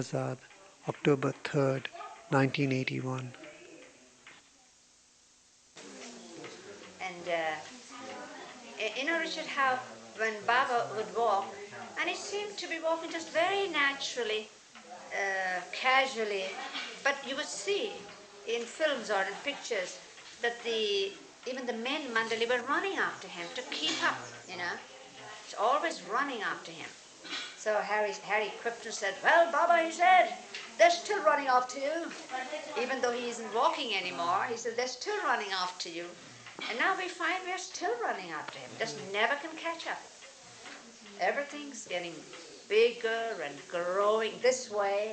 Charazad, October 3rd, 1981. And Richard, how when Baba would walk, and he seemed to be walking just very naturally, casually, but you would see in films or in pictures that even the men Mandali were running after him to keep up, It's always running after him. So Harry quipped and said, "Well, Baba," he said, "they're still running after you." Even though he isn't walking anymore, he said, "They're still running after you." And now we find we're still running after him. Just never can catch up. Everything's getting bigger and growing this way,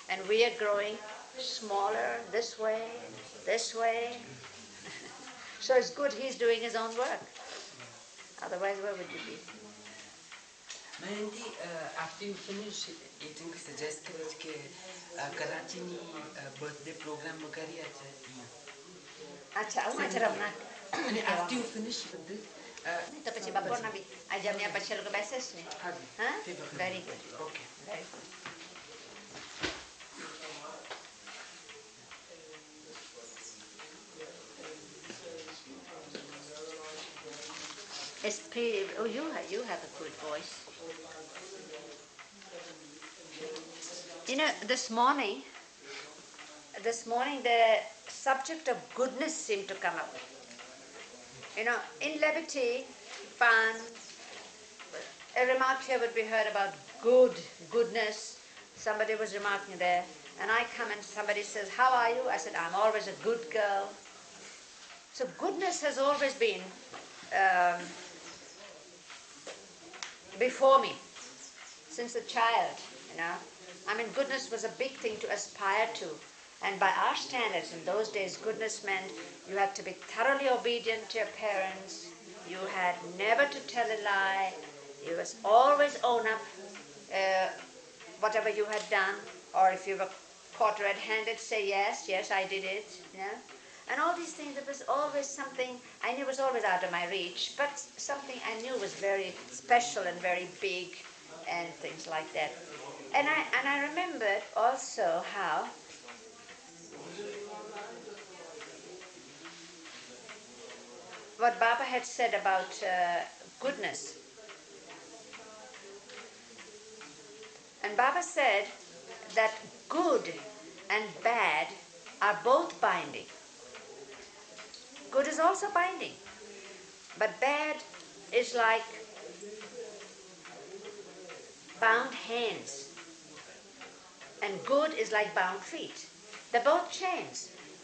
and we are growing smaller this way, this way. So it's good he's doing his own work. Otherwise, where would you be? Mandy, after you finish eating, suggest कि Karachi ni birthday program करिए अच्छा હું acara nak. After you finish with this, તો પછી બપોરના બી આ જમ્યા પછી લોકો બેસે જ ને. હા very good. Okay. Very good. It's pretty. Oh, you have a good voice. This morning the subject of goodness seemed to come up. In levity, fun, a remark here would be heard about goodness. Somebody was remarking there, and I come and somebody says, "How are you?" I said, "I'm always a good girl." So goodness has always been before me since a child, I mean, goodness was a big thing to aspire to. And by our standards in those days, goodness meant you had to be thoroughly obedient to your parents. You had never to tell a lie. You must always own up whatever you had done. Or if you were caught red-handed, say, yes, I did it. And all these things, it was always something I knew was always out of my reach, but something I knew was very special and very big and things like that. And I remembered also how what Baba had said about goodness. And Baba said that good and bad are both binding. Good is also binding, but bad is like bound hands, and good is like bound feet. They're both chains.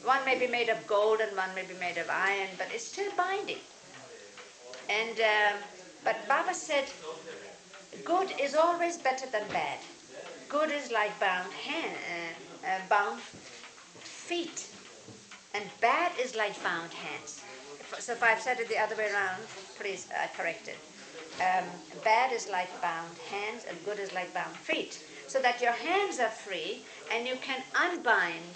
One may be made of gold and one may be made of iron, but it's still binding. And but Baba said, good is always better than bad. Good is like bound feet, and bad is like bound hands. So if I've said it the other way around, please correct it. Bad is like bound hands, and good is like bound feet. So that your hands are free, and you can unbind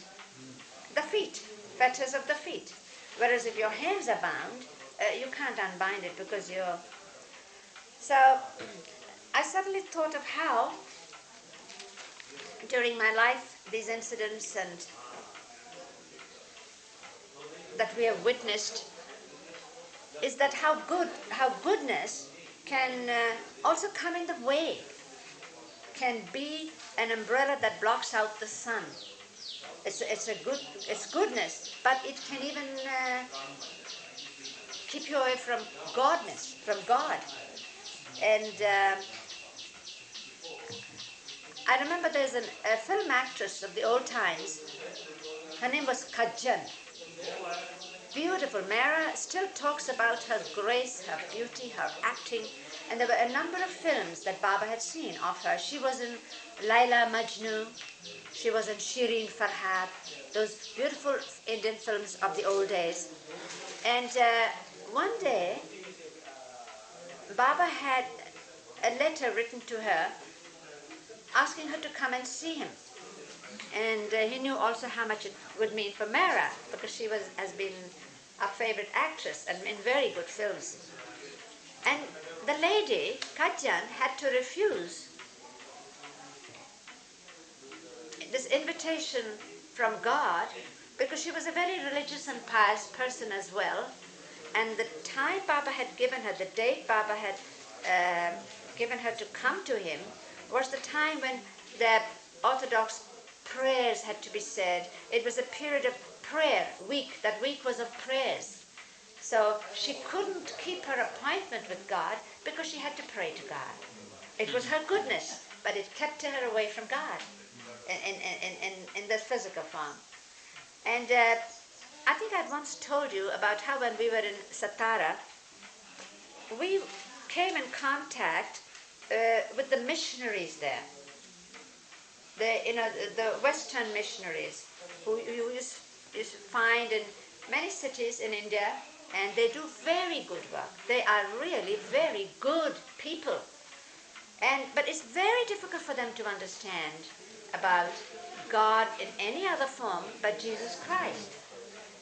the feet, fetters of the feet. Whereas if your hands are bound, you can't unbind it because you're... So I suddenly thought of how, during my life, these incidents and that we have witnessed, is that how goodness can also come in the way, can be an umbrella that blocks out the sun. It's goodness, but it can even keep you away from godness, from God. And I remember there's a film actress of the old times. Her name was Kajjan. Beautiful. Mara still talks about her grace, her beauty, her acting, and there were a number of films that Baba had seen of her. She was in Laila Majnu, she was in Shireen Farhad, those beautiful Indian films of the old days. And one day, Baba had a letter written to her asking her to come and see him. And he knew also how much it would mean for Mara, because she has been a favorite actress and in very good films. And the lady, Kajjan, had to refuse this invitation from God, because she was a very religious and pious person as well. And the time Baba had given her, the date Baba had given her to come to him, was the time when the Orthodox prayers had to be said. It was a period of prayer, week. That week was of prayers. So she couldn't keep her appointment with God because she had to pray to God. It was her goodness, but it kept her away from God in the physical form. And I think I'd once told you about how when we were in Satara, we came in contact with the missionaries there. The Western missionaries who you find in many cities in India, and they do very good work. They are really very good people. But it's very difficult for them to understand about God in any other form but Jesus Christ.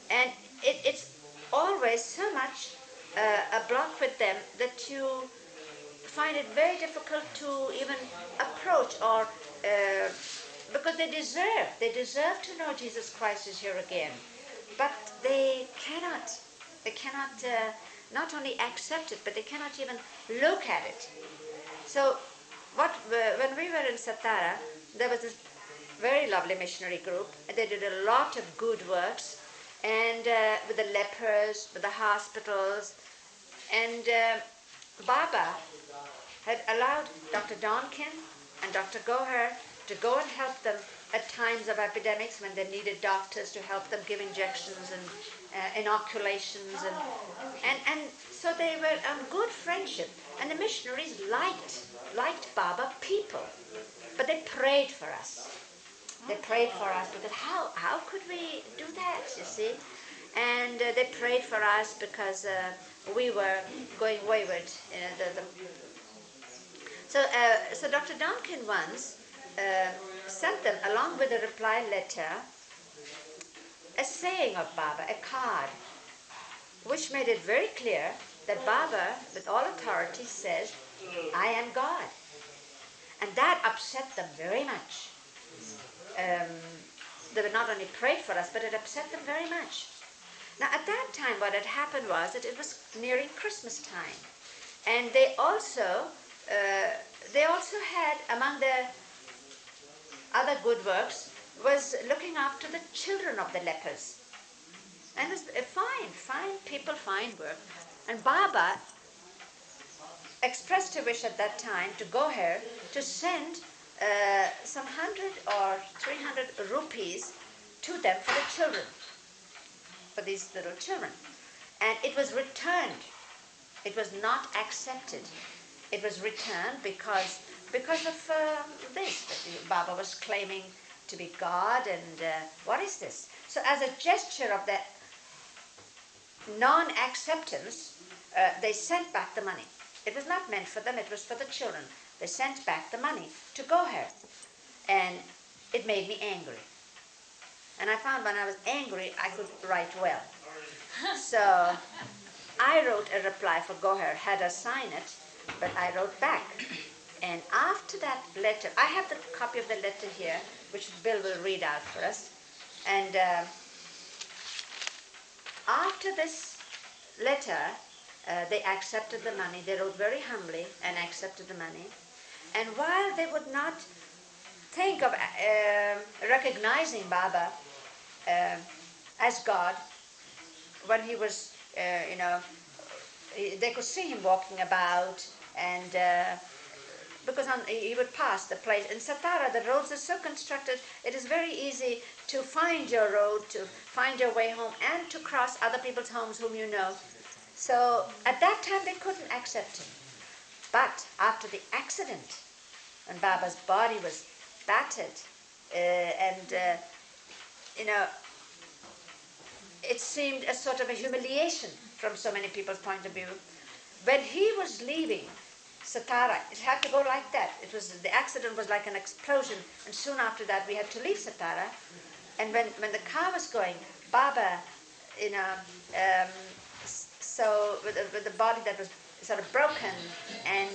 And it's always so much a block with them that you find it very difficult to even approach, or because they deserve to know Jesus Christ is here again, but they cannot not only accept it, but they cannot even look at it. So when we were in Satara, there was this very lovely missionary group, and they did a lot of good works, and with the lepers, with the hospitals, and Baba had allowed Dr. Donkin and Dr. Goher to go and help them at times of epidemics when they needed doctors to help them give injections and inoculations, and so they were on good friendship, and the missionaries liked Baba people, but they prayed for us. They prayed for us because how could we do that, you see? And they prayed for us because we were going wayward. So Dr. Donkin once sent them, along with a reply letter, a saying of Baba, a card, which made it very clear that Baba, with all authority, says, "I am God." And that upset them very much. They were not only prayed for us, but it upset them very much. Now, at that time, what had happened was that it was nearing Christmas time, and they also had, among the other good works, was looking after the children of the lepers. And it was fine people, fine work. And Baba expressed a wish at that time to go here to send some 100 or 300 rupees to them for the children, for these little children. And it was returned. It was not accepted. It was returned because of this, that Baba was claiming to be God, and what is this? So as a gesture of that non-acceptance, they sent back the money. It was not meant for them, it was for the children. They sent back the money to go here. And it made me angry. And I found when I was angry, I could write well. So I wrote a reply for Goher, had her sign it, but I wrote back. And after that letter, I have the copy of the letter here, which Bill will read out for us. And after this letter, they accepted the money. They wrote very humbly and accepted the money. And while they would not think of recognizing Baba as God, when he was, they could see him walking about, and because he would pass the place. In Satara, the roads are so constructed, it is very easy to find your road, to find your way home, and to cross other people's homes whom you know. So at that time, they couldn't accept him. But after the accident, when Baba's body was battered, it seemed a sort of a humiliation from so many people's point of view. When he was leaving Satara, it had to go like that. The accident was like an explosion, and soon after that we had to leave Satara. And when the car was going, Baba, so with the body that was sort of broken and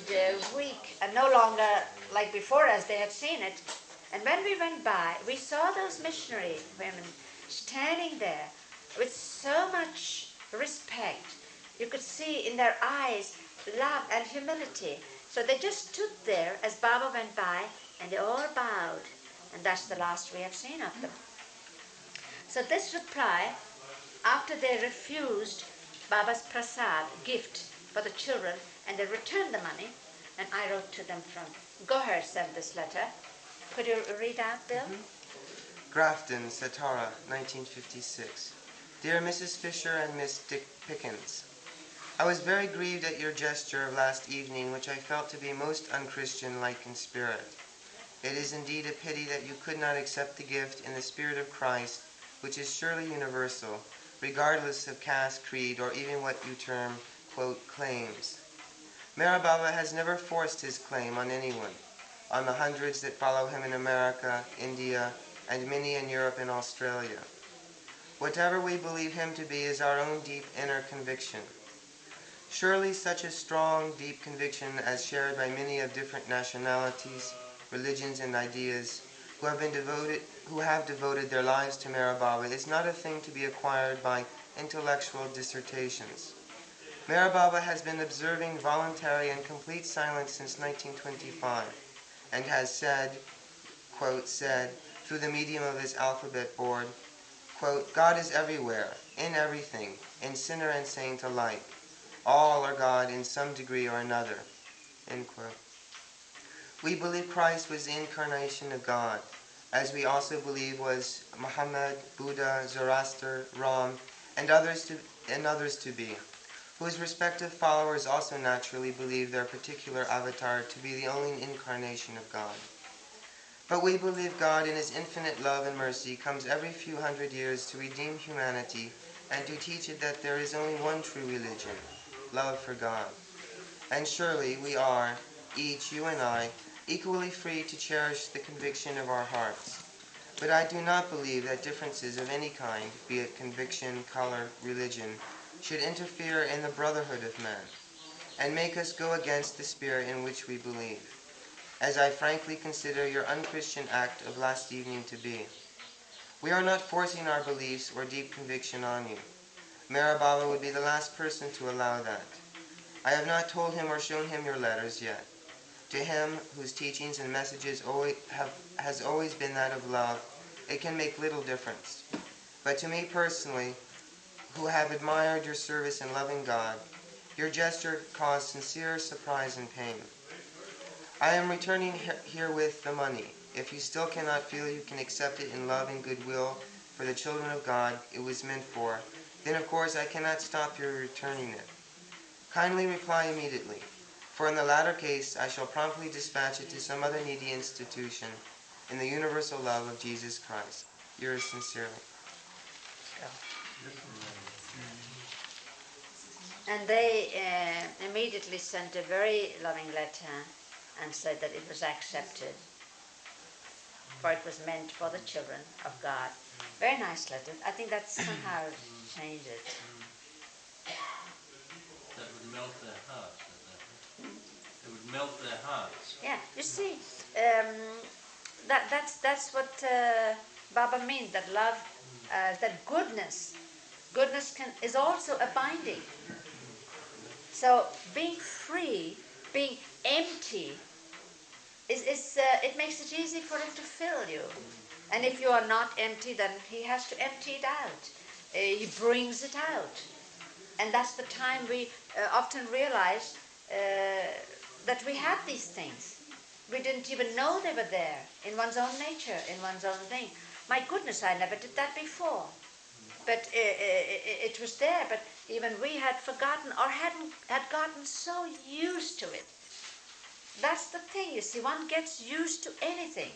weak and no longer like before as they had seen it, And when we went by, we saw those missionary women standing there with so much respect. You could see in their eyes love and humility. So they just stood there as Baba went by, and they all bowed. And that's the last we have seen of them. So this reply, after they refused Baba's prasad, gift for the children, and they returned the money, and I wrote to them from Goher sent this letter. Could you read out, Bill? Grafton, Satara, 1956. Dear Mrs. Fisher and Miss Dick Pickens, I was very grieved at your gesture of last evening, which I felt to be most unchristian-like in spirit. It is indeed a pity that you could not accept the gift in the spirit of Christ, which is surely universal, regardless of caste, creed, or even what you term, quote, claims. Mera Baba has never forced his claim on anyone, on the hundreds that follow him in America, India, and many in Europe and Australia. Whatever we believe him to be is our own deep inner conviction. Surely such a strong, deep conviction as shared by many of different nationalities, religions, and ideas who have devoted their lives to Mera Baba is not a thing to be acquired by intellectual dissertations. Mera Baba has been observing voluntary and complete silence since 1925 and has said, quote, said, through the medium of his alphabet board, quote, God is everywhere, in everything, in sinner and saint alike. All are God in some degree or another, end quote. We believe Christ was the incarnation of God, as we also believe was Muhammad, Buddha, Zoroaster, Ram, and others to be, whose respective followers also naturally believe their particular avatar to be the only incarnation of God. But we believe God in his infinite love and mercy comes every few hundred years to redeem humanity and to teach it that there is only one true religion, love for God. And surely we are, each, you and I, equally free to cherish the conviction of our hearts. But I do not believe that differences of any kind, be it conviction, color, religion, should interfere in the brotherhood of man and make us go against the spirit in which we believe, as I frankly consider your unchristian act of last evening to be. We are not forcing our beliefs or deep conviction on you. Mera Baba would be the last person to allow that. I have not told him or shown him your letters yet. To him, whose teachings and messages has always been that of love, it can make little difference. But to me personally, who have admired your service in loving God, your gesture caused sincere surprise and pain. I am returning herewith the money. If you still cannot feel you can accept it in love and goodwill for the children of God it was meant for, then of course I cannot stop your returning it. Kindly reply immediately, for in the latter case I shall promptly dispatch it to some other needy institution in the universal love of Jesus Christ. Yours sincerely. And they immediately sent a very loving letter and said that it was accepted, for it was meant for the children of God. Very nice letter. I think that somehow changed it. That would melt their hearts, it would melt their hearts. Yeah, you see, that's what Baba means, that love, that goodness is also a binding. So being free, being empty, it makes it easy for him to fill you. And if you are not empty, then he has to empty it out. He brings it out. And that's the time we often realize that we have these things. We didn't even know they were there in one's own nature, in one's own thing. My goodness, I never did that before. But it was there, but even we had forgotten or had gotten so used to it. That's the thing, you see, one gets used to anything.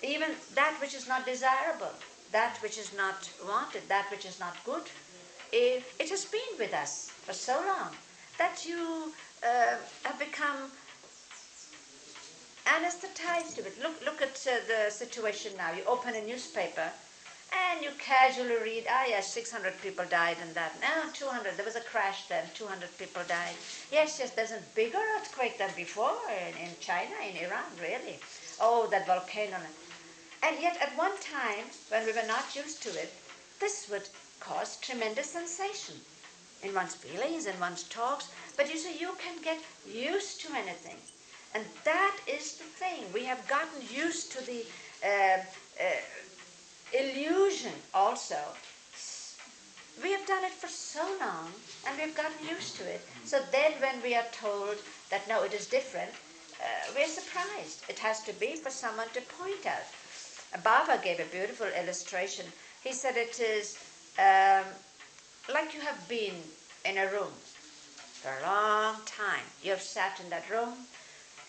Even that which is not desirable, that which is not wanted, that which is not good. It has been with us for so long that you have become anesthetized to it. Look at the situation now. You open a newspaper and you casually read, yes, 600 people died and that. No, 200. There was a crash then. 200 people died. Yes, there's a bigger earthquake than before in China, in Iran, really. Oh, that volcano. And yet at one time, when we were not used to it, this would cause tremendous sensation in one's feelings, in one's talks. But you see, you can get used to anything. And that is the thing. We have gotten used to the illusion also. We have done it for so long and we've gotten used to it. So then when we are told that no, it is different, we're surprised. It has to be for someone to point out. Baba gave a beautiful illustration. He said it is like you have been in a room for a long time. You've sat in that room.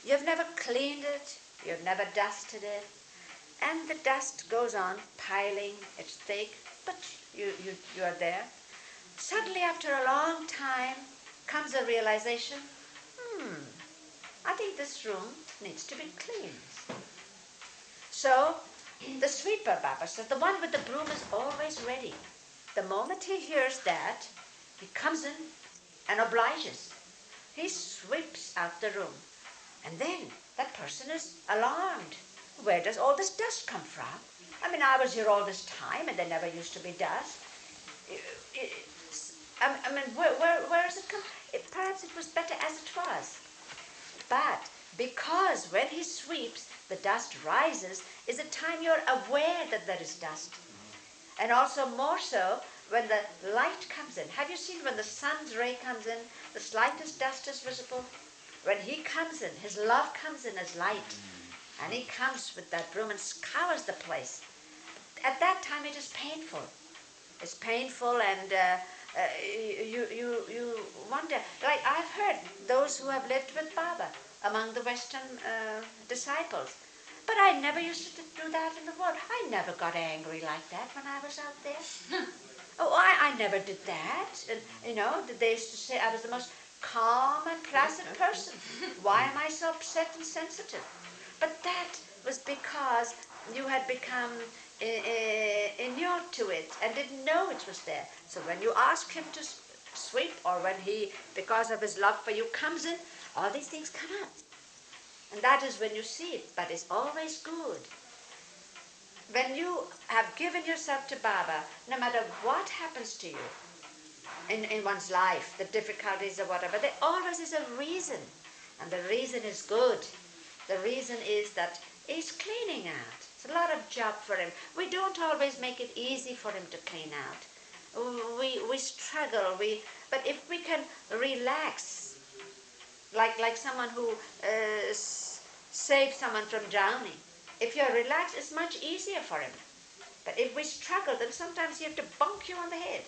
You've never cleaned it. You've never dusted it. And the dust goes on piling. It's thick, but you are there. Suddenly, after a long time, comes a realization, I think this room needs to be cleaned. So, the sweeper, Baba says, the one with the broom is always ready. The moment he hears that, he comes in and obliges. He sweeps out the room. And then that person is alarmed. Where does all this dust come from? I mean, I was here all this time and there never used to be dust. I mean, where does it come? Perhaps it was better as it was. But because when he sweeps, the dust rises, is the time you're aware that there is dust. And also more so when the light comes in. Have you seen when the sun's ray comes in, the slightest dust is visible? When he comes in, his love comes in as light. And he comes with that broom and scours the place. At that time it is painful. It's painful and you wonder. Like I've heard those who have lived with Baba among the Western disciples. But I never used to do that in the world. I never got angry like that when I was out there. Oh, I never did that. And, you know, they used to say I was the most calm and placid person. Why am I so upset and sensitive? But that was because you had become inured to it and didn't know it was there. So when you ask him to sweep, or when he, because of his love for you, comes in, all these things come out. And that is when you see it, but it's always good. When you have given yourself to Baba, no matter what happens to you in one's life, the difficulties or whatever, there always is a reason. And the reason is good. The reason is that he's cleaning out. It's a lot of job for him. We don't always make it easy for him to clean out. We struggle. But if we can relax, like someone who saves someone from drowning, if you're relaxed, it's much easier for him. But if we struggle, then sometimes he have to bonk you on the head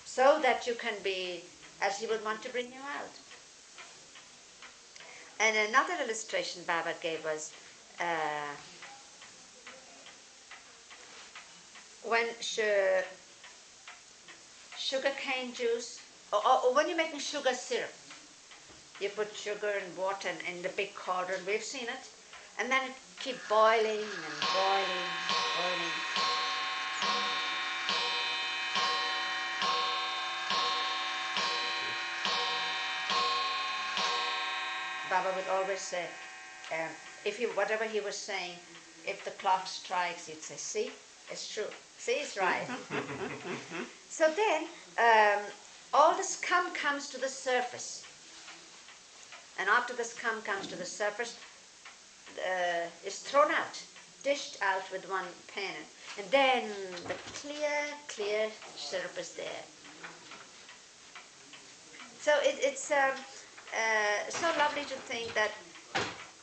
so that you can be as he would want to bring you out. And another illustration Baba gave was when sugar cane juice, or when you're making sugar syrup, you put sugar and water in the big cauldron, we've seen it, and then it keeps boiling and boiling and boiling. Baba would always say, whatever he was saying, if the clock strikes, he'd say, see, it's true. See, it's right. So then, all the scum comes to the surface. And after the scum comes to the surface, it's thrown out, dished out with one pan. And then the clear syrup is there. So it's so lovely to think that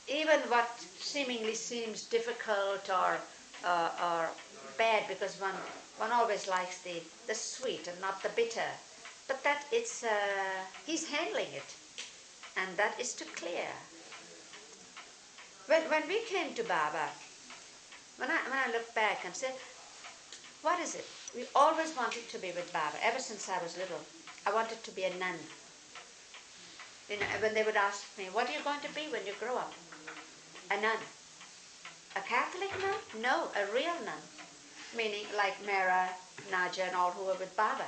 even what seemingly seems difficult or bad, because one always likes the sweet and not the bitter, but that it's he's handling it, and that is to clear. When we came to Baba, when I look back and say, what is it? We always wanted to be with Baba. Ever since I was little, I wanted to be a nun. You know, when they would ask me, what are you going to be when you grow up? A nun. A Catholic nun? No, a real nun. Meaning like Mera, Naja and all who were with Baba.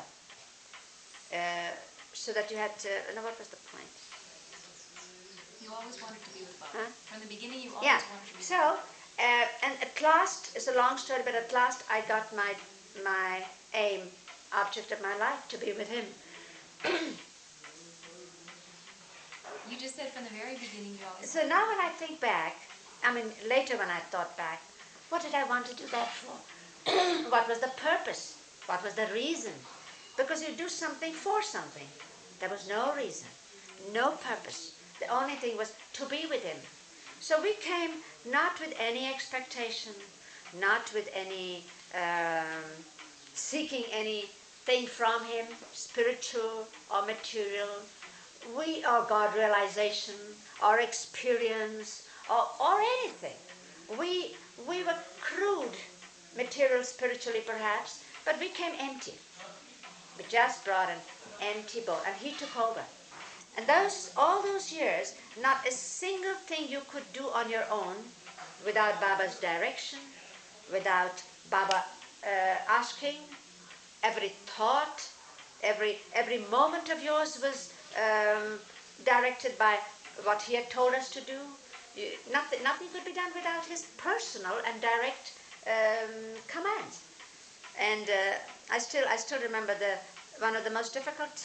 So that you had to, no, what was the point? You always wanted to be with Baba. Huh? From the beginning, you always Yeah. wanted to be with So, Baba. and at last, it's a long story, but at last I got my aim, object of my life, to be with him. You just said from the very beginning you always So now when I think back, I mean later when I thought back, what did I want to do that for? What was the purpose? What was the reason? Because you do something for something. There was no reason, no purpose. The only thing was to be with him. So we came not with any expectation, not with any seeking anything from him, spiritual or material. We or God realization or experience or anything. We were crude, material, spiritually perhaps, but we came empty. We just brought an empty boat, and he took over. And all those years, not a single thing you could do on your own without Baba's direction, without Baba asking. Every thought, every moment of yours was directed by what he had told us to do. Nothing could be done without his personal and direct commands. And I still remember one of the most difficult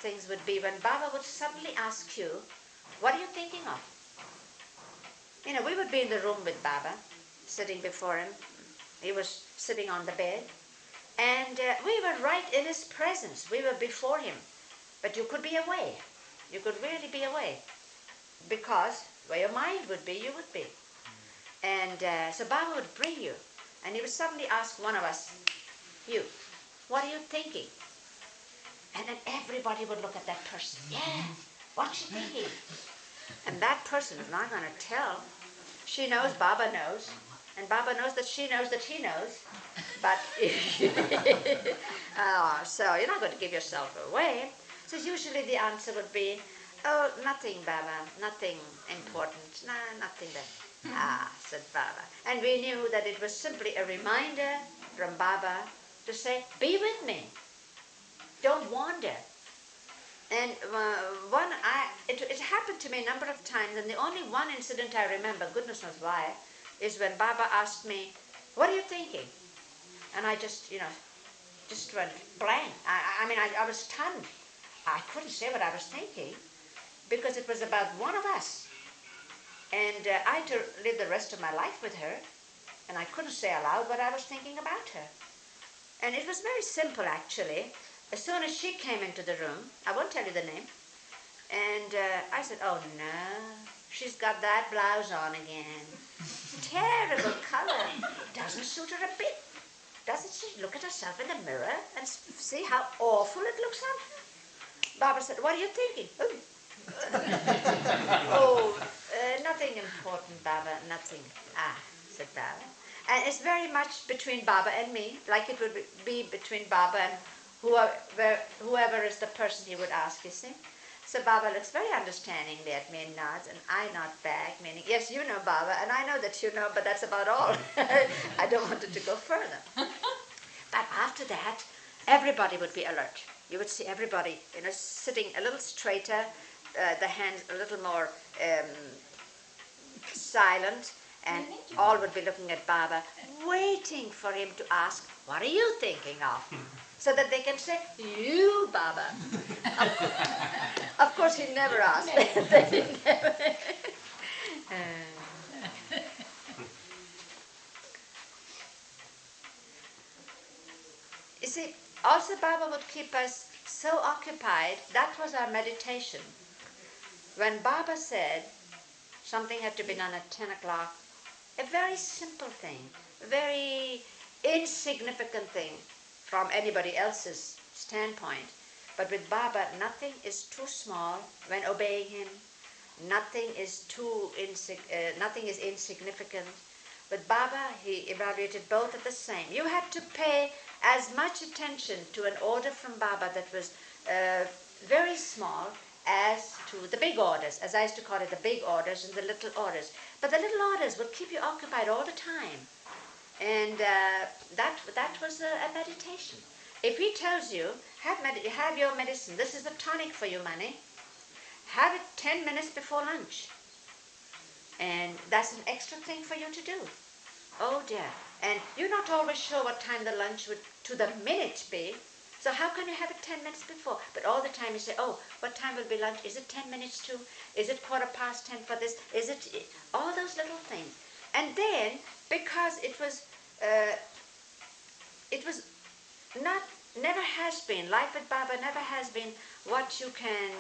things would be when Baba would suddenly ask you, "What are you thinking of?" You know, we would be in the room with Baba, sitting before him. He was sitting on the bed, and we were right in his presence. We were before him, but you could be away. You could really be away, because where your mind would be, you would be. And so Baba would bring you, and he would suddenly ask one of us, "You, what are you thinking?" And then everybody would look at that person. "Yeah, what's she thinking?" And that person is not going to tell. She knows, Baba knows, and Baba knows that she knows that he knows. But so you're not going to give yourself away. So usually the answer would be, "Oh, nothing, Baba, nothing important, nothing that." "Ah," said Baba. And we knew that it was simply a reminder from Baba to say, "Be with me. Don't wander." And it happened to me a number of times, and the only one incident I remember, goodness knows why, is when Baba asked me, "What are you thinking?" And I just went blank. I was stunned. I couldn't say what I was thinking, because it was about one of us. And I had to live the rest of my life with her, and I couldn't say aloud what I was thinking about her. And it was very simple, actually. As soon as she came into the room, I won't tell you the name, and I said, "Oh no, she's got that blouse on again. Terrible color. Doesn't suit her a bit. Doesn't she look at herself in the mirror and see how awful it looks on her?" Baba said, "What are you thinking?" Nothing important, Baba, nothing. "Ah," said Baba. And it's very much between Baba and me, like it would be between Baba and whoever is the person he would ask, you see. So Baba looks very understandingly at me and nods, and I nod back, meaning, "Yes, you know, Baba, and I know that you know, but that's about all." I don't want it to go further. But after that, everybody would be alert. You would see everybody, sitting a little straighter, the hands a little more silent, and all would be looking at Baba, waiting for him to ask, "What are you thinking of?" So that they can say, "You, Baba." Of course, he never asked. You see, also Baba would keep us so occupied. That was our meditation. When Baba said something had to be done at 10 o'clock, a very simple thing, a very insignificant thing from anybody else's standpoint. But with Baba, nothing is too small when obeying him. Nothing is insignificant. With Baba, he evaluated both at the same. You had to pay as much attention to an order from Baba that was very small as to the big orders, as I used to call it, the big orders and the little orders. But the little orders would keep you occupied all the time. And that was a meditation. If he tells you, have your medicine, this is the tonic for you, Mani, have it 10 minutes before lunch. And that's an extra thing for you to do. Oh dear. And you're not always sure what time the lunch would to the minute be. So how can you have it 10 minutes before? But all the time you say, oh, what time will be lunch? Is it 10 minutes to? Is it 10:15 for this? Is it all those little things? And then, because it was not, never has been, life with Baba never has been what you can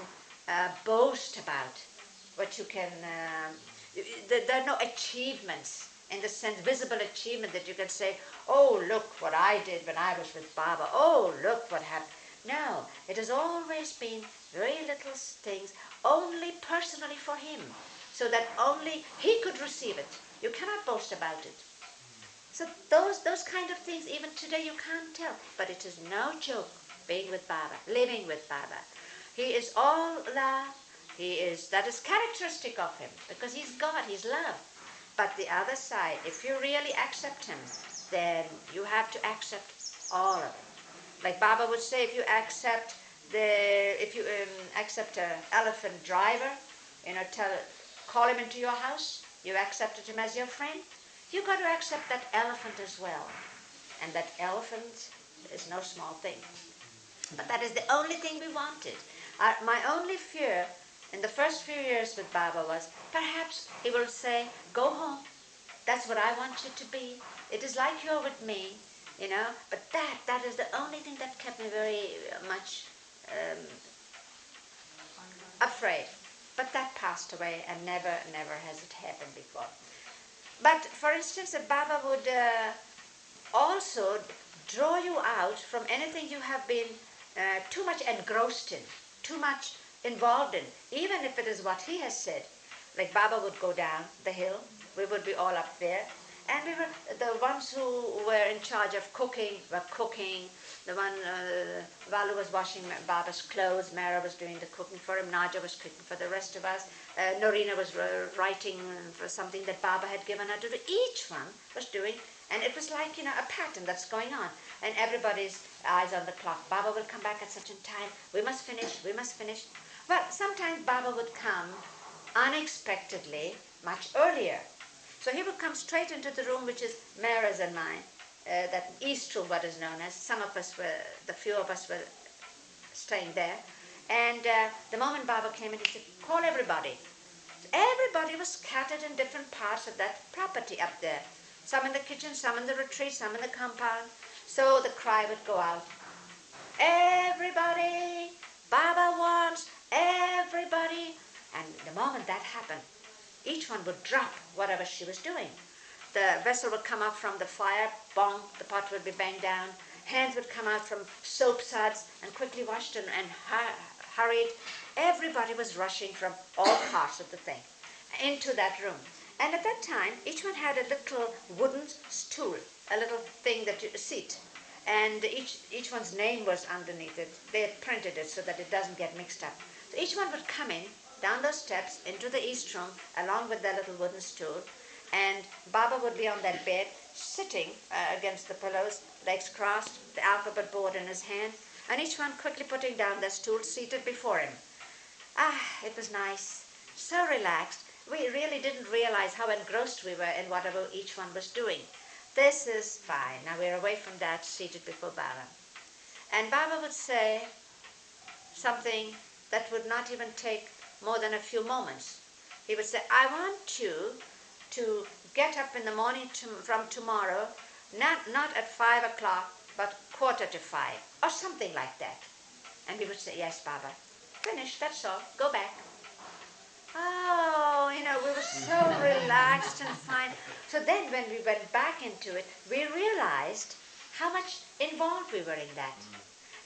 boast about, what you can, there are no achievements in the sense, visible achievement that you can say, oh, look what I did when I was with Baba. Oh, look what happened. No, it has always been very little things, only personally for him, so that only he could receive it. You cannot boast about it. So those kind of things, even today you can't tell. But it is no joke being with Baba, living with Baba. He is all love. That is characteristic of him, because he's God, he's love. But the other side, if you really accept him, then you have to accept all of it. Like Baba would say, if you accept an elephant driver, call him into your house, you accepted him as your friend, you got to accept that elephant as well. And that elephant is no small thing. But that is the only thing we wanted. My only fear in the first few years with Baba was, perhaps he will say, go home. That's what I want you to be. It is like you're with me, But that is the only thing that kept me very much afraid. But that passed away, and never has it happened before. But, for instance, Baba would also draw you out from anything you have been too much engrossed in, too much involved in, even if it is what he has said. Like Baba would go down the hill, we would be all up there, and we were the ones who were in charge of cooking were cooking. The one Valu was washing Baba's clothes, Mara was doing the cooking for him, Naja was cooking for the rest of us, Norina was writing for something that Baba had given her to do. Each one was doing, and it was like a pattern that's going on, and everybody's eyes on the clock. Baba will come back at such a time. We must finish. Well, sometimes Baba would come unexpectedly much earlier. So he would come straight into the room, which is Mara's and mine, that east room, what is known as. The few of us were staying there. And the moment Baba came in, he said, call everybody. Everybody was scattered in different parts of that property up there. Some in the kitchen, some in the retreat, some in the compound. So the cry would go out, everybody, Baba wants everybody. And the moment that happened, each one would drop whatever she was doing. The vessel would come up from the fire, bong, the pot would be banged down. Hands would come out from soap suds and quickly washed and hurried. Everybody was rushing from all parts of the thing into that room. And at that time, each one had a little wooden stool, a little thing seat. And each one's name was underneath it. They had printed it so that it doesn't get mixed up. So each one would come in, down those steps, into the east room, along with their little wooden stool. And Baba would be on that bed, sitting against the pillows, legs crossed, the alphabet board in his hand, and each one quickly putting down their stool, seated before him. It was nice, so relaxed. We really didn't realize how engrossed we were in whatever each one was doing. This is fine. Now we're away from that, seated before Baba. And Baba would say something that would not even take more than a few moments. He would say, I want you to get up in the morning from tomorrow, not at 5 o'clock, but 4:45, or something like that. And we would say, yes, Baba. Finished, that's all. Go back. Oh, we were so relaxed and fine. So then when we went back into it, we realized how much involved we were in that.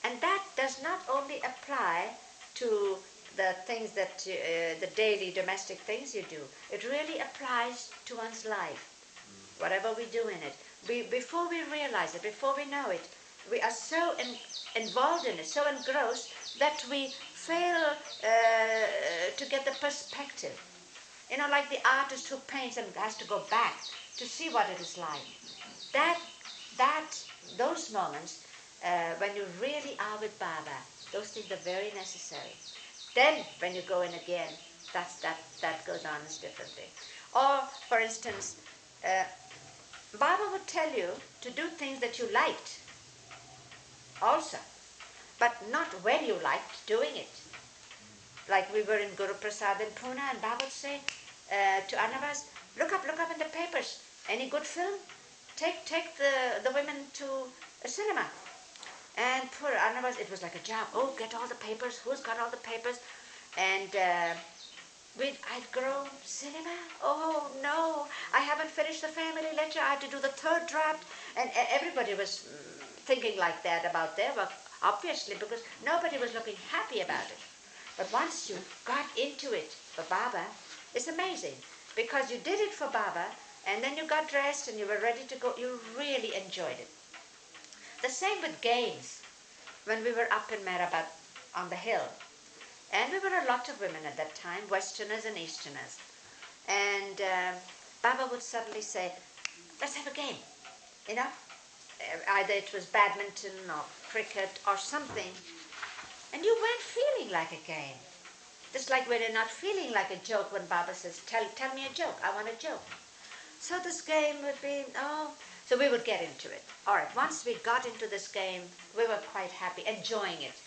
And that does not only apply to the things that, the daily domestic things you do. It really applies to one's life, whatever we do in it. Before we realize it, before we know it, we are so involved in it, so engrossed, that we fail to get the perspective. Like the artist who paints and has to go back to see what it is like. Those moments, when you really are with Baba, those things are very necessary. Then, when you go in again, That goes on as differently. Or, for instance, Baba would tell you to do things that you liked also, but not when you liked doing it. Like we were in Guru Prasad in Pune, and Baba would say to Annavas, look up in the papers. Any good film? Take the women to a cinema. And poor Annavas, it was like a job. Oh, get all the papers. Who's got all the papers? And I'd grow cinema. Oh no, I haven't finished the family lecture. I have to do the third draft. And everybody was thinking like that about their work, obviously, because nobody was looking happy about it. But once you got into it for Baba, it's amazing, because you did it for Baba, and then you got dressed and you were ready to go. You really enjoyed it. The same with games. When we were up in Mehrabad on the hill, and we were a lot of women at that time, Westerners and Easterners, and Baba would suddenly say, let's have a game, you know. Either it was badminton or cricket or something, and you weren't feeling like a game. Just like when you're not feeling like a joke when Baba says, tell me a joke, I want a joke. So this game would be, so we would get into it. All right, once we got into this game, we were quite happy, enjoying it.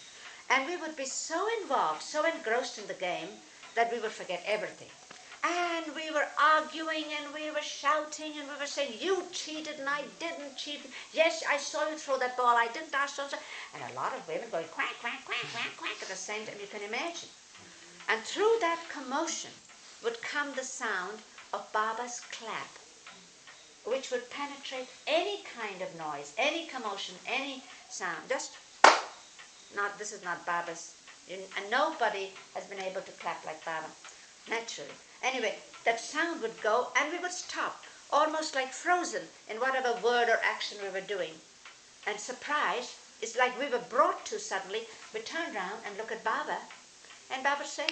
And we would be so involved, so engrossed in the game, that we would forget everything. And we were arguing, and we were shouting, and we were saying, you cheated and I didn't cheat. Yes, I saw you throw that ball, I didn't ask so. And a lot of women going quack, quack, quack, quack, quack at the same time, you can imagine. And through that commotion would come the sound of Baba's clap, which would penetrate any kind of noise, any commotion, any sound. This is not Baba's, and nobody has been able to clap like Baba, naturally. Anyway, that sound would go, and we would stop, almost like frozen in whatever word or action we were doing. And surprise, it's like we were brought to suddenly. We turn around and look at Baba, and Baba would say,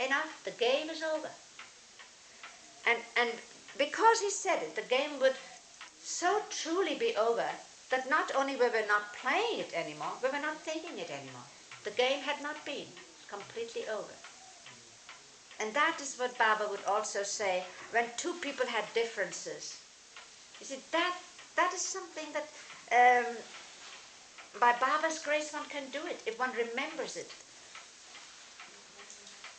enough, the game is over. And because he said it, the game would so truly be over that not only were we not playing it anymore, we were not thinking it anymore. The game had not been completely over. And that is what Baba would also say when two people had differences. You see, that is something that by Baba's grace one can do it, if one remembers it.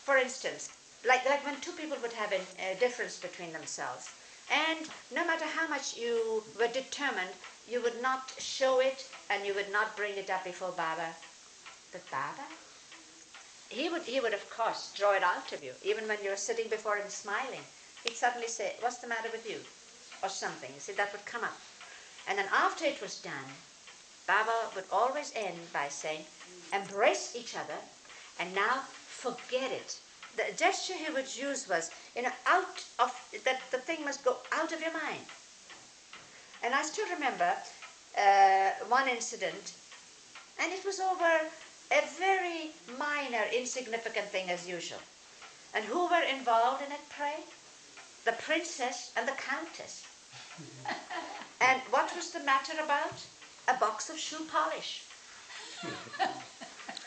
For instance, like when two people would have a difference between themselves, and no matter how much you were determined, you would not show it and you would not bring it up before Baba. But Baba, he would of course draw it out of you. Even when you were sitting before him smiling, he'd suddenly say, what's the matter with you? Or something. You see, that would come up. And then after it was done, Baba would always end by saying, embrace each other and now forget it. The gesture he would use was, out of, that the thing must go out of your mind. And I still remember one incident, and it was over a very minor, insignificant thing as usual. And who were involved in it, pray? The princess and the countess. And what was the matter about? A box of shoe polish.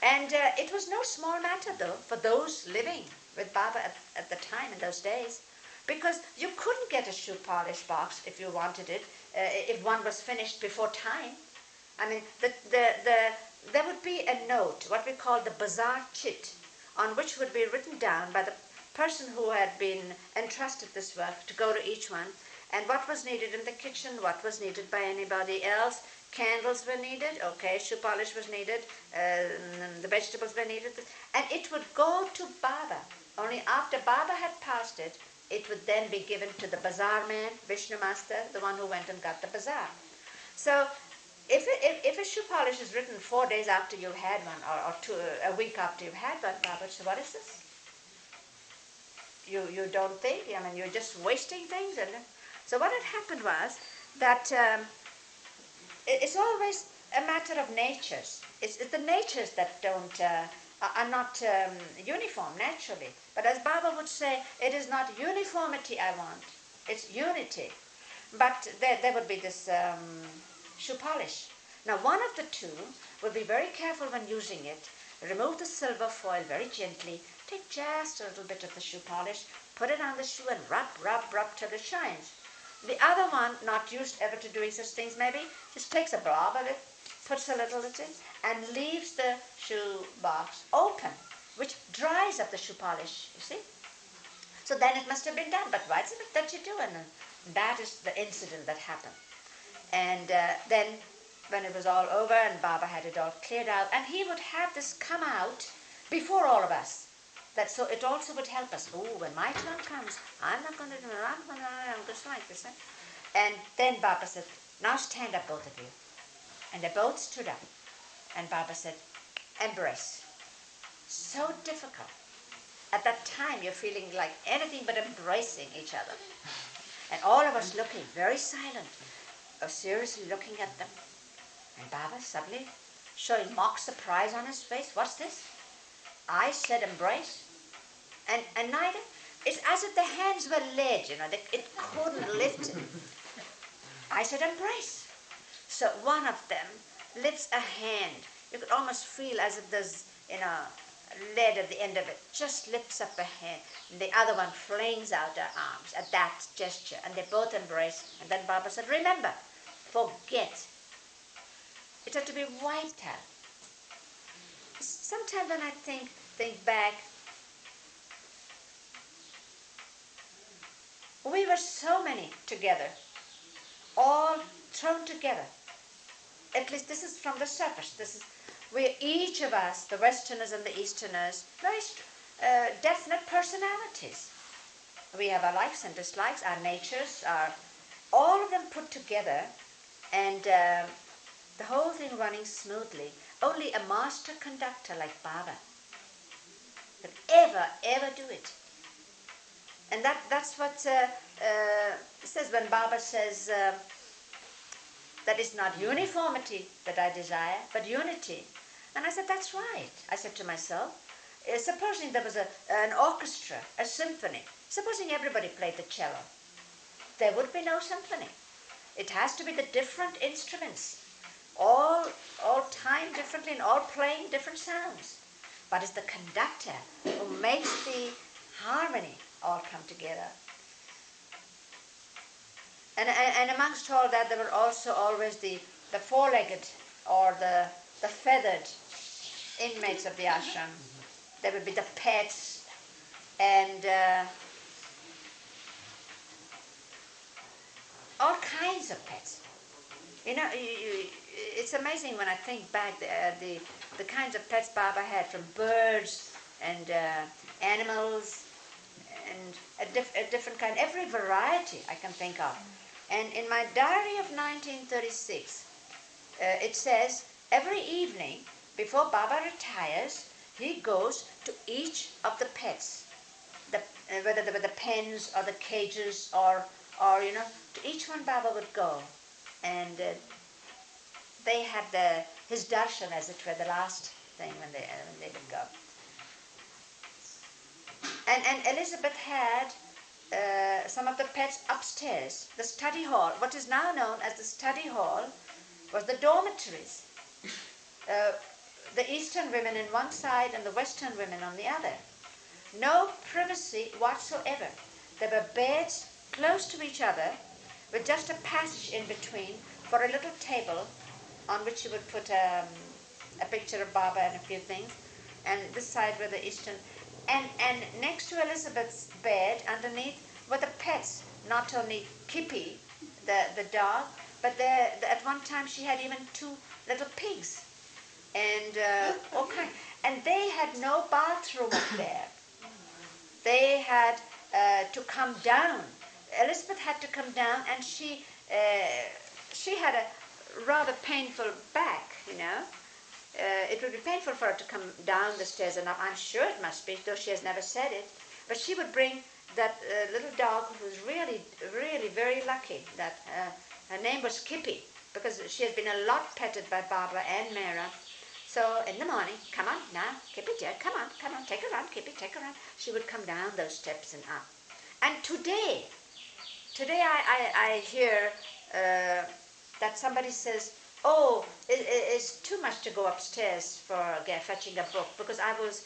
And it was no small matter, though, for those living with Baba at the time, in those days, because you couldn't get a shoe polish box if you wanted it, if one was finished before time. I mean, there would be a note, what we call the bazaar chit, on which would be written down by the person who had been entrusted this work to go to each one, and what was needed in the kitchen, what was needed by anybody else. Candles were needed, okay, shoe polish was needed, the vegetables were needed, and it would go to Baba. Only after Baba had passed it, it would then be given to the bazaar man, Vishnu Master, the one who went and got the bazaar. So if a shoe polish is written 4 days after you've had one, or a week after you've had one, Baba would say, what is this? You don't think? I mean, you're just wasting things. So what had happened was that it's always a matter of natures. It's the natures that are not uniform naturally. But as Baba would say, it is not uniformity I want, it's unity. But there would be this shoe polish. Now one of the two will be very careful when using it, remove the silver foil very gently, take just a little bit of the shoe polish, put it on the shoe and rub till it shines. The other one, not used ever to doing such things maybe, just takes a blob of it, puts a little in, and leaves the shoe box open, which dries up the shoe polish, you see. So then it must have been done, but why is it that you do? And that is the incident that happened. And then when it was all over and Baba had it all cleared out, and he would have this come out before all of us. That so it also would help us. Oh, when my turn comes, I'm not going to do it. I'm just like this. And then Baba said, now stand up, both of you. And they both stood up. And Baba said, embrace. So difficult. At that time, you're feeling like anything but embracing each other. And all of us looking very silent, seriously looking at them. And Baba suddenly showing mock surprise on his face. What's this? I said embrace. And neither, it's as if the hands were laid, it couldn't lift it. I said embrace. So one of them lifts a hand. You could almost feel as if there's, lead at the end of it. Just lifts up a hand. And the other one flings out her arms at that gesture. And they both embrace. And then Baba said, remember, forget. It had to be wiped out. Sometimes when I think back, we were so many together, all thrown together. At least this is from the surface. We're each of us, the Westerners and the Easterners, very definite personalities. We have our likes and dislikes, our natures, all of them put together, and the whole thing running smoothly. Only a master conductor like Baba could ever do it. And that's what says when Baba says that it's not uniformity that I desire, but unity. And I said, that's right. I said to myself, supposing there was an orchestra, a symphony, supposing everybody played the cello, there would be no symphony. It has to be the different instruments, all timed differently and all playing different sounds. But it's the conductor who makes the harmony all come together. And amongst all that, there were also always the four-legged or the feathered inmates of the ashram. There would be the pets and all kinds of pets. It's amazing when I think back the kinds of pets Baba had, from birds and animals and a different kind, every variety I can think of. And in my diary of 1936, it says, every evening before Baba retires, he goes to each of the pets, whether they were the pens or the cages or to each one Baba would go. And they had his darshan, as it were, the last thing when they would go. And Elizabeth had some of the pets upstairs. The study hall, what is now known as the study hall, was the dormitories. The Eastern women in one side and the Western women on the other. No privacy whatsoever. There were beds close to each other with just a passage in between for a little table on which you would put a picture of Baba and a few things. And this side were the Eastern. And next to Elizabeth's bed, underneath, were the pets. Not only Kippy, the dog, but at one time she had even 2 little pigs. And all kinds. And they had no bathroom up there. They had to come down. Elizabeth had to come down, and she had a rather painful back, It would be painful for her to come down the stairs and up. I'm sure it must be, though she has never said it. But she would bring that little dog who was really, really very lucky. That her name was Kippy, because she has been a lot petted by Baba and Mera. So in the morning, come on now, Kippy dear, come on, take her around, Kippy, take her around. She would come down those steps and up. And today I hear that somebody says, oh, it's too much to go upstairs for fetching a book, because I was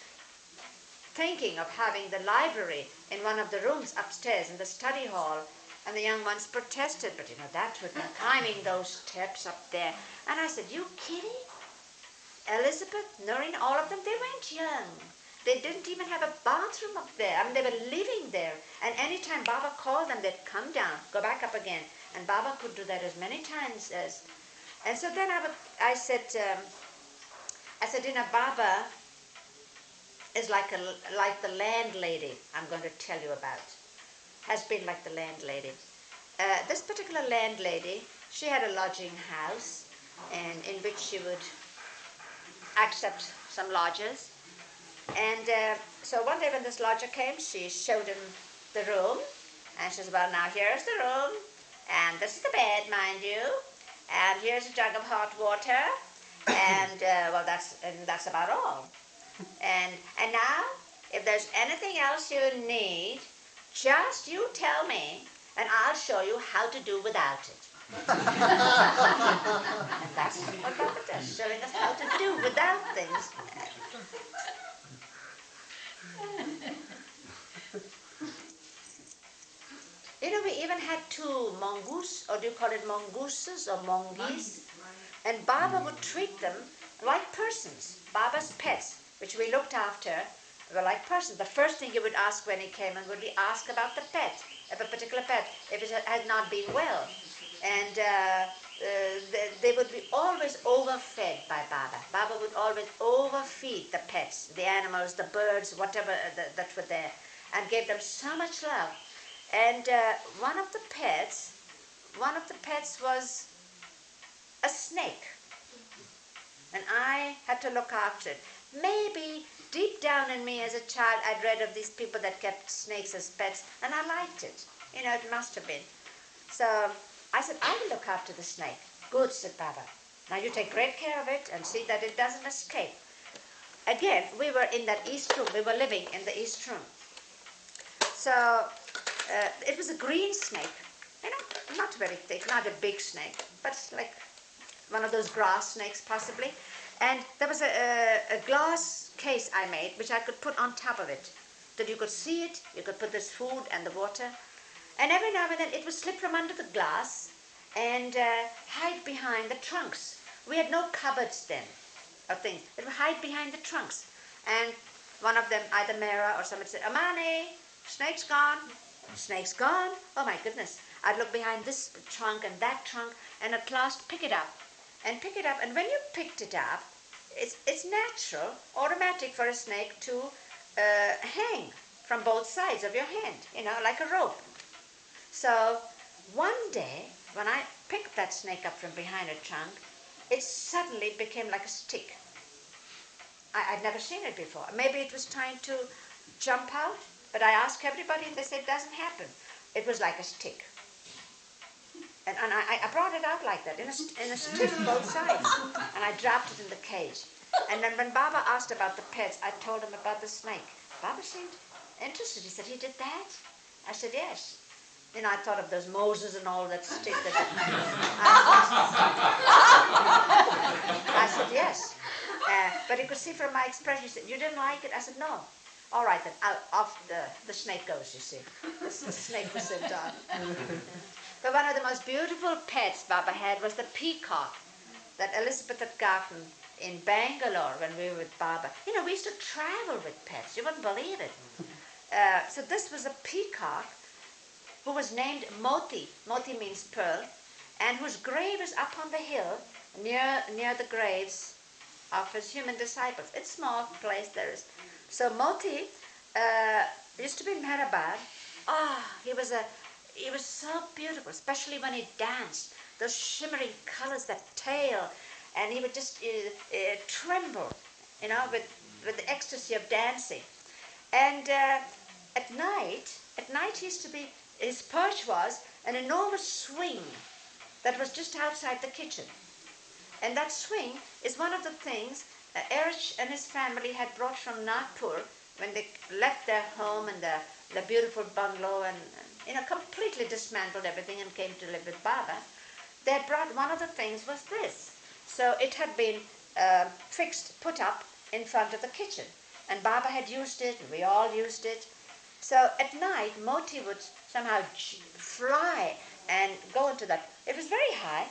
thinking of having the library in one of the rooms upstairs in the study hall, and the young ones protested, but that would mean climbing those steps up there. And I said, you kidding? Elizabeth, Noreen, all of them, they weren't young. They didn't even have a bathroom up there. I mean, they were living there. And anytime Baba called them, they'd come down, go back up again. And Baba could do that as many times as... And so then I said, Baba is like the landlady I'm going to tell you about. Has been like the landlady. This particular landlady, she had a lodging house, and in which she would accept some lodgers. And so one day when this lodger came, she showed him the room, and she said, well, now here's the room, and this is the bed, mind you, and here's a jug of hot water, and that's about all. And now, if there's anything else you need, just you tell me, and I'll show you how to do without it. And that's what Baba does, showing us how to do without things. We even had 2 mongoose, or do you call it mongooses or mongeese? And Baba would treat them like persons. Baba's pets, which we looked after, were like persons. The first thing he would ask when he came in would be ask about the pet, of a particular pet, if it had not been well. And they would be always overfed by Baba. Baba would always overfeed the pets, the animals, the birds, whatever that were there, and gave them so much love. And one of the pets was a snake. And I had to look after it. Maybe deep down in me as a child, I'd read of these people that kept snakes as pets, and I liked it. It must have been. So I said, I will look after the snake. Good, said Baba. Now you take great care of it and see that it doesn't escape. Again, we were in that east room. We were living in the east room. So it was a green snake. Not very thick, not a big snake, but like one of those grass snakes possibly. And there was a glass case I made, which I could put on top of it, that you could see it, you could put this food and the water. And every now and then it would slip from under the glass and hide behind the trunks. We had no cupboards then, or things. It would hide behind the trunks. And one of them, either Mera or somebody said, Amani, snake's gone. Snake's gone. Oh my goodness. I'd look behind this trunk and that trunk and at last pick it up. And pick it up. And when you picked it up, it's natural, automatic for a snake to hang from both sides of your hand, like a rope. So one day, when I picked that snake up from behind a trunk, it suddenly became like a stick. I'd never seen it before. Maybe it was trying to jump out, but I asked everybody and they said it doesn't happen. It was like a stick. And I brought it out like that, in a stick both sides. And I dropped it in the cage. And then when Baba asked about the pets, I told him about the snake. Baba seemed interested. He said, he did that? I said, yes. I thought of those Moses and all that stick. I said, yes. But he could see from my expression, he said, you didn't like it? I said, no. All right, then, off the snake goes, you see. The snake was sent on. But one of the most beautiful pets Baba had was the peacock that Elizabeth had gotten in Bangalore when we were with Baba. We used to travel with pets. You wouldn't believe it. So this was a peacock who was named Moti. Moti means pearl. And whose grave is up on the hill near the graves of his human disciples. It's a small place there is. So Moti used to be in Mehrabad. He was so beautiful, especially when he danced. Those shimmering colors, that tail, and he would just tremble, with the ecstasy of dancing. And at night he used to be, his perch was an enormous swing that was just outside the kitchen. And that swing is one of the things Eruch and his family had brought from Nagpur when they left their home and the beautiful bungalow and completely dismantled everything and came to live with Baba. They had brought, one of the things was this. So it had been put up in front of the kitchen. And Baba had used it, we all used it. So at night, Moti would somehow fly and go into that. It was very high,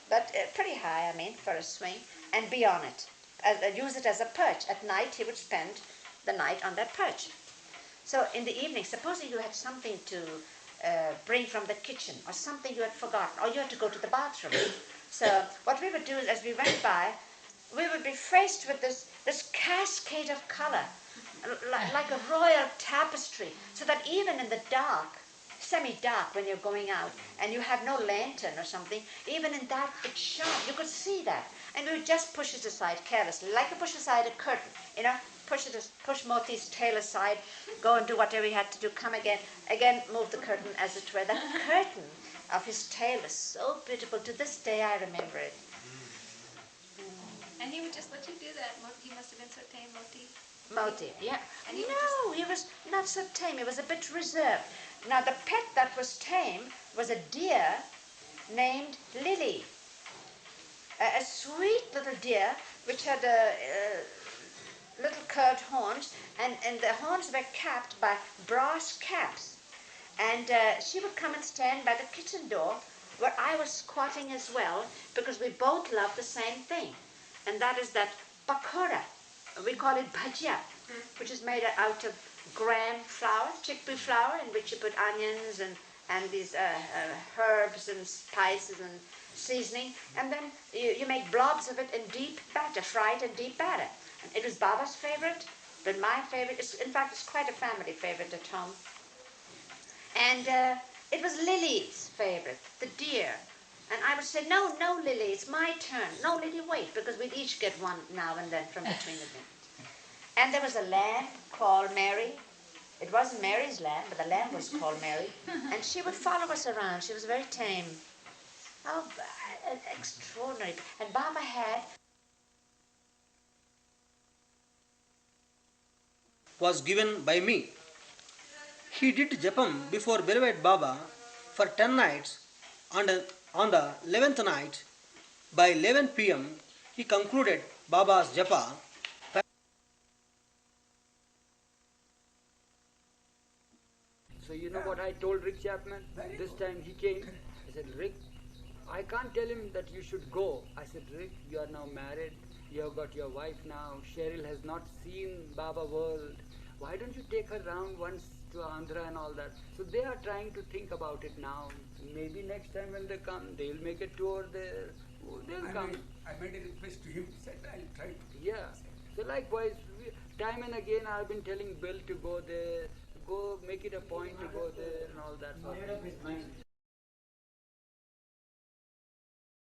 but pretty high, I mean, for a swing, and be on it. Use it as a perch. At night, he would spend the night on that perch. So in the evening, supposing you had something to bring from the kitchen, or something you had forgotten, or you had to go to the bathroom. So what we would do is, as we went by, we would be faced with this cascade of color, like a royal tapestry, so that even in the dark, semi-dark when you're going out, and you have no lantern or something, even in that, it's sharp, you could see that. And we would just push it aside carelessly, like you push aside a curtain, push Moti's tail aside, go and do whatever he had to do, come again, move the curtain as it were. The curtain of his tail is so beautiful. To this day I remember it. And he would just let you do that. He must have been so tame, Moti. Moti, yeah. And he would No, he was not so tame. He was a bit reserved. Now the pet that was tame was a deer named Lily. A sweet little deer which had little curved horns, and the horns were capped by brass caps. And she would come and stand by the kitchen door where I was squatting as well, because we both loved the same thing. And that is that pakora. We call it bhajia, which is made out of gram flour, chickpea flour, in which you put onions and these herbs and spices and seasoning. And then you make blobs of it in deep batter, fried in deep batter. And it was Baba's favorite, but my favorite. In fact, it's quite a family favorite at home. And it was Lily's favorite, the deer. And I would say, no, Lily, it's my turn. No, Lily, wait, because we'd each get one now and then from between the things. And there was a lamb called Mary. It wasn't Mary's lamb, but the lamb was called Mary. And she would follow us around. She was very tame. Oh, extraordinary. And Baba had... was given by me. He did japam before beloved Baba for 10 nights, and on the 11th night, by 11 p.m., he concluded Baba's japa. So you know what I told Rick Chapman? This time he came. I said, Rick, I can't tell him that you should go. I said, Rick, you are now married. You have got your wife now. Cheryl has not seen Baba world. Why don't you take her round once to Andhra and all that? So they are trying to think about it now. Maybe next time when they come, they'll make a tour there. They'll come. I made a request to him. He said, I'll try to. Yeah. So likewise, time and again I've been telling Bill to go there. Go make it a point to go there and all that sort of thing.